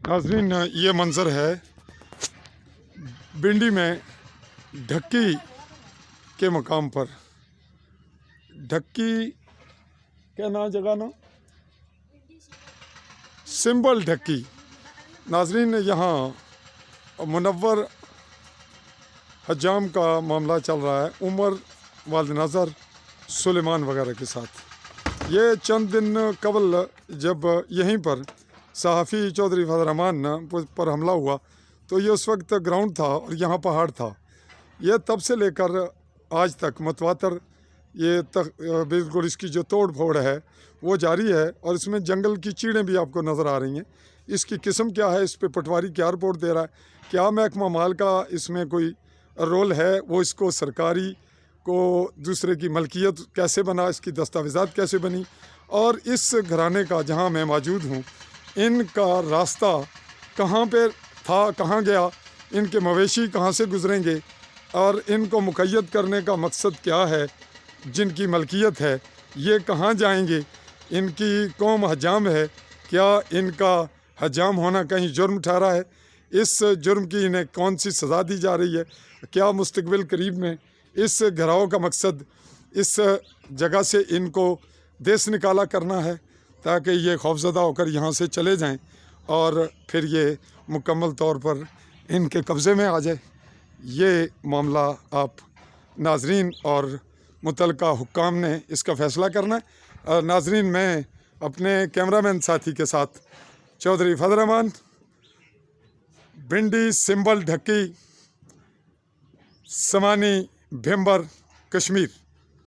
नाज़रीन, ये मंज़र है भिंडी में ढक्की के मकाम पर। ढक्की क्या ना जगह ना सिंबल ढक्की। नाज़रीन, यहाँ मुनव्वर हजाम का मामला चल रहा है उमर वालिद नज़र सुलेमान वगैरह के साथ। ये चंद दिन कबल जब यहीं पर सहाफ़ी चौधरी फजल रहमान पर हमला हुआ तो ये उस वक्त ग्राउंड था और यहाँ पहाड़ था। ये तब से लेकर आज तक मतवातर ये बिल्कुल इसकी जो तोड़ फोड़ है वो जारी है और इसमें जंगल की चीड़ें भी आपको नज़र आ रही हैं। इसकी किस्म क्या है, इस पे पटवारी क्या रिपोर्ट दे रहा है, क्या महकमा माल का इसमें कोई रोल है, वो इसको सरकारी को दूसरे की मलकियत कैसे बना, इसकी दस्तावेज़ात कैसे बनी, और इस घराने का जहाँ मैं मौजूद हूँ इनका रास्ता कहाँ पे था, कहाँ गया, इनके मवेशी कहाँ से गुजरेंगे और इनको मुक़य्यद करने का मकसद क्या है, जिनकी मलकियत है ये कहाँ जाएंगे, इनकी कौम हजाम है, क्या इनका हजाम होना कहीं जुर्म ठहरा है, इस जुर्म की इन्हें कौन सी सज़ा दी जा रही है, क्या मुस्तकबिल करीब में इस घराव का मकसद इस जगह से इनको देश निकाला करना है ताकि ये खौफज़दा होकर यहाँ से चले जाएं और फिर ये मुकम्मल तौर पर इनके कब्ज़े में आ जाए। ये मामला आप नाज़रीन और मुतल्लिका हुक्काम ने इसका फ़ैसला करना है। नाज़रीन, मैं अपने कैमरामैन साथी के साथ चौधरी फजल रहमान, भिंडी सिंबल ढक्की, समानी भिम्बर, कश्मीर।